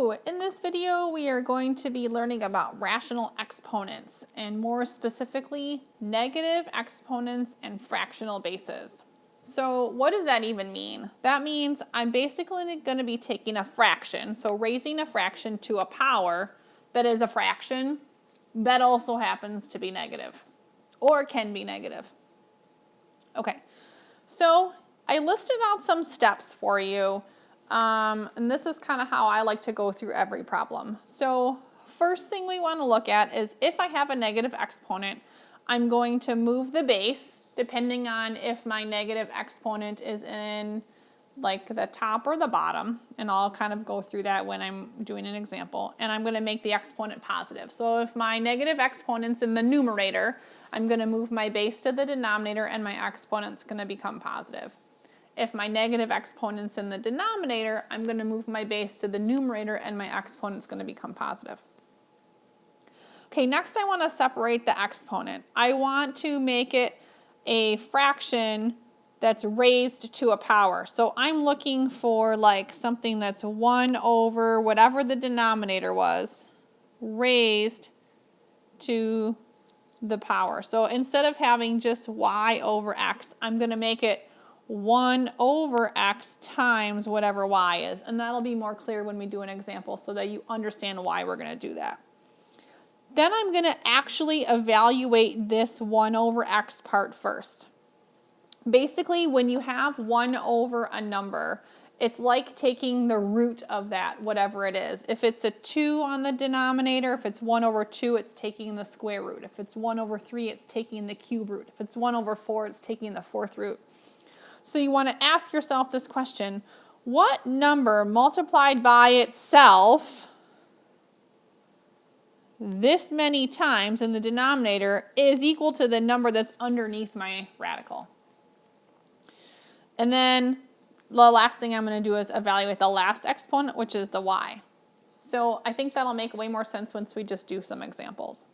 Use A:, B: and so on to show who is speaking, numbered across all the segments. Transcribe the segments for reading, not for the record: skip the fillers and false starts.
A: Hello! In this video we are going to be learning about rational exponents and more specifically negative exponents and fractional bases. So what does that even mean? That means I'm basically going to be taking a fraction, so raising a fraction to a power that is a fraction that also happens to be negative or can be negative. Okay, so I listed out some steps for you. And this is kind of how I like to go through every problem. So first thing we want to look at is if I have a negative exponent, I'm going to move the base depending on if my negative exponent is in like the top or the bottom. And I'll kind of go through that when I'm doing an example. And I'm going to make the exponent positive. So if my negative exponent's in the numerator, I'm going to move my base to the denominator and my exponent's going to become positive. If my negative exponent's in the denominator, I'm going to move my base to the numerator and my exponent's going to become positive. Okay, next I want to separate the exponent. I want to make it a fraction that's raised to a power. So I'm looking for like something that's 1 over whatever the denominator was, raised to the power. So instead of having just y over x, I'm going to make it 1 over x times whatever y is. And that'll be more clear when we do an example so that you understand why we're going to do that. Then I'm going to actually evaluate this 1 over x part first. Basically, when you have 1 over a number, it's like taking the root of that, whatever it is. If it's a 2 on the denominator, if it's 1 over 2, it's taking the square root. If it's 1 over 3, it's taking the cube root. If it's 1 over 4, it's taking the fourth root. So you want to ask yourself this question: what number multiplied by itself this many times in the denominator is equal to the number that's underneath my radical? And then the last thing I'm going to do is evaluate the last exponent, which is the y. So I think that'll make way more sense once we just do some examples.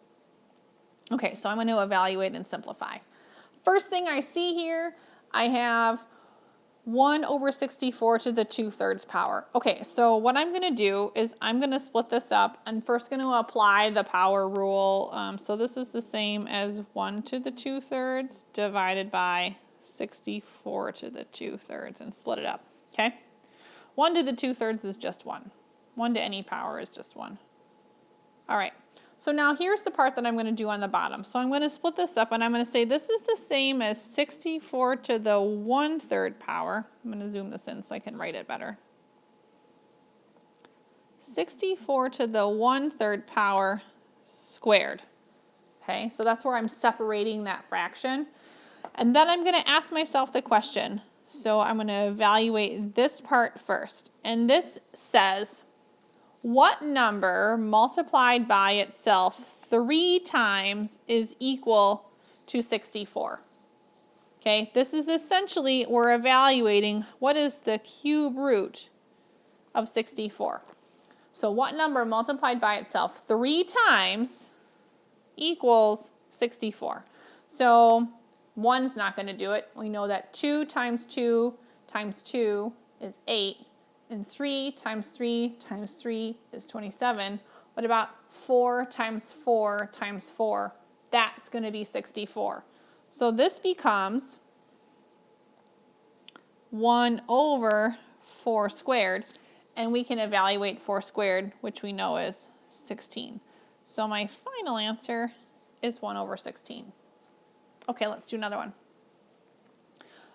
A: Okay, so I'm going to evaluate and simplify. First thing I see here, I have 1 over 64 to the 2/3 power. Okay, so what I'm going to do is I'm going to split this up. I'm first going to apply the power rule. So this is the same as 1 to the 2/3 divided by 64 to the 2/3 and split it up. Okay, 1 to the 2/3 is just 1. 1 to any power is just 1. All right. So now here's the part that I'm going to do on the bottom. So I'm going to split this up and I'm going to say this is the same as 64 to the 1/3 power. I'm going to zoom this in so I can write it better. 64 to the 1/3 power squared. Okay, so that's where I'm separating that fraction. And then I'm going to ask myself the question. So I'm going to evaluate this part first. And this says, what number multiplied by itself 3 times is equal to 64? Okay, this is essentially, we're evaluating what is the cube root of 64. So what number multiplied by itself 3 times equals 64? So 1's not going to do it. We know that 2 times 2 times 2 is 8. And 3 times 3 times 3 is 27. What about 4 times 4 times 4? That's going to be 64. So this becomes 1 over 4 squared. And we can evaluate 4 squared, which we know is 16. So my final answer is 1 over 16. Okay, let's do another one.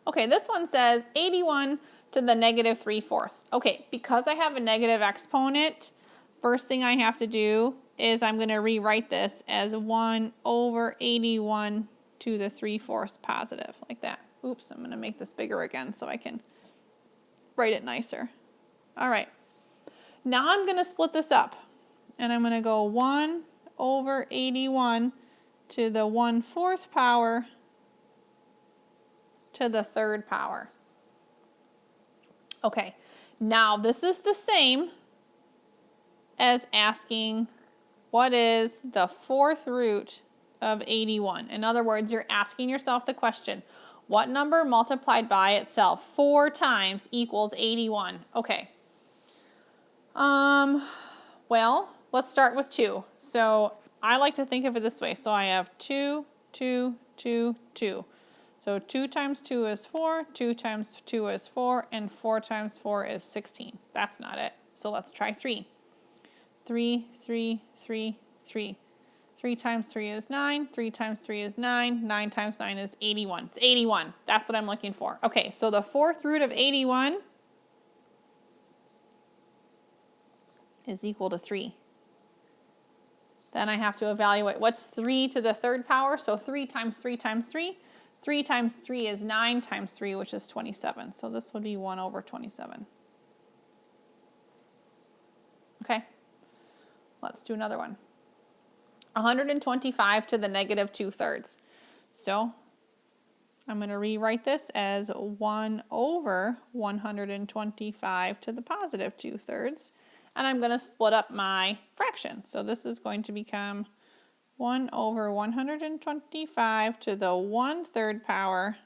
A: Okay, this one says 81 to the negative 3/4. Okay, because I have a negative exponent, first thing I have to do is I'm going to rewrite this as 1 over 81 to the 3/4 positive, like that. Oops, I'm going to make this bigger again so I can write it nicer. All right, now I'm going to split this up, and I'm going to go 1 over 81 to the 1/4 power to the 3rd power. Okay, now this is the same as asking what is the 4th root of 81. In other words, you're asking yourself the question, what number multiplied by itself 4 times equals 81? Okay. Well, let's start with 2. So I like to think of it this way. So I have 2, 2, 2, 2. So 2 times 2 is 4, 2 times 2 is 4, and 4 times 4 is 16. That's not it. So let's try 3. 3, 3, 3, 3. 3 times 3 is 9, 3 times 3 is 9, 9 times 9 is 81. It's 81. That's what I'm looking for. Okay, so the 4th root of 81 is equal to 3. Then I have to evaluate what's 3 to the 3rd power. So 3 times 3 times 3. 3 times 3 is 9 times 3, which is 27. So this would be 1 over 27. Okay, let's do another one. 125 to the negative 2/3. So I'm going to rewrite this as 1 over 125 to the positive 2/3. And I'm going to split up my fraction. So this is going to become 1 over 125 to the 1/3 power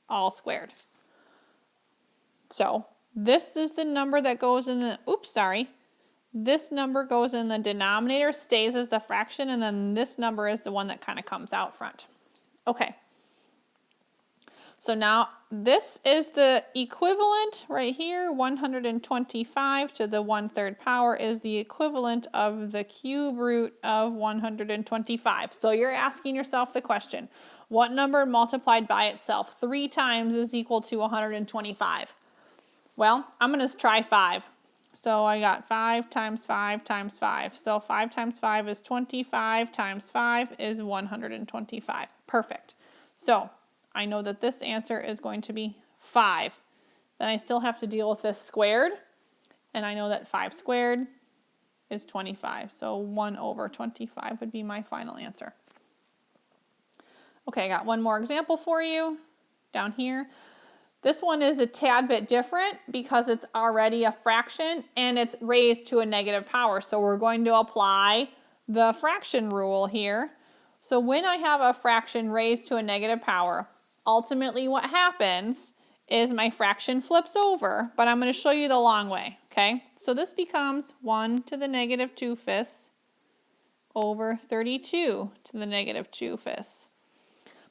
A: all squared. So this is the number that goes in the, this number goes in the denominator, stays as the fraction, and then this number is the one that kind of comes out front. Okay. So now this is the equivalent right here. 125 to the 1/3 power is the equivalent of the cube root of 125. So you're asking yourself the question, what number multiplied by itself 3 times is equal to 125? Well, I'm going to try 5. So I got 5 times 5 times 5. So 5 times 5 is 25 times 5 is 125. Perfect. So I know that this answer is going to be 5. Then I still have to deal with this squared. And I know that 5 squared is 25. So 1 over 25 would be my final answer. Okay, I got one more example for you down here. This one is a tad bit different because it's already a fraction and it's raised to a negative power. So we're going to apply the fraction rule here. So when I have a fraction raised to a negative power, ultimately what happens is my fraction flips over, but I'm going to show you the long way, okay? So this becomes 1 to the negative 2/5 over 32 to the negative 2/5.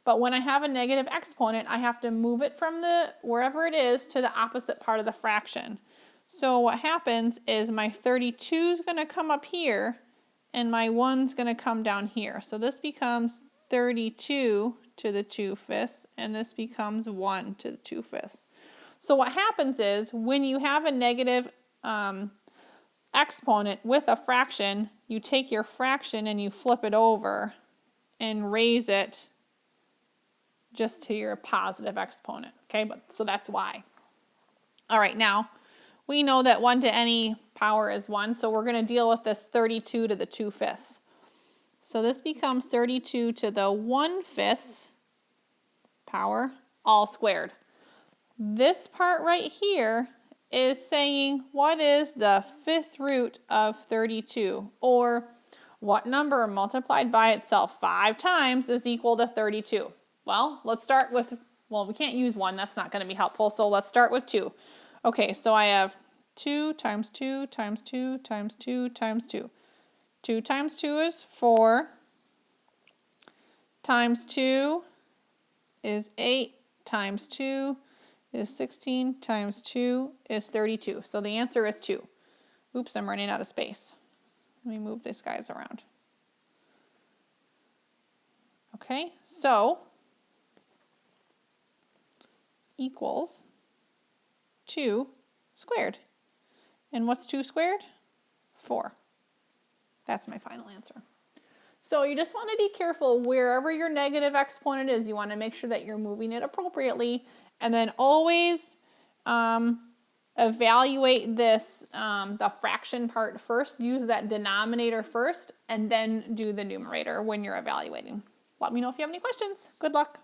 A: But when I have a negative exponent, I have to move it from the wherever it is to the opposite part of the fraction. So what happens is my 32 is going to come up here and my 1's going to come down here. So this becomes 32 to the 2/5 and this becomes 1 to the 2/5. So what happens is when you have a negative exponent with a fraction, you take your fraction and you flip it over and raise it just to your positive exponent, okay? So that's why. All right, now we know that 1 to any power is 1, so we're going to deal with this 32 to the 2/5. So this becomes 32 to the 1/5 power all squared. This part right here is saying what is the 5th root of 32, or what number multiplied by itself 5 times is equal to 32. Well, let's start with, we can't use 1, that's not going to be helpful, so let's start with 2. Okay, so I have 2 times 2 times 2 times 2 times 2. 2 times 2 is 4, times 2 is 8, times 2 is 16, times 2 is 32. So the answer is 2. Oops, I'm running out of space. Let me move these guys around. Okay, so equals 2 squared. And what's 2 squared? 4. That's my final answer. So you just want to be careful wherever your negative exponent is. You want to make sure that you're moving it appropriately. And then always evaluate this, the fraction part first. Use that denominator first and then do the numerator when you're evaluating. Let me know if you have any questions. Good luck.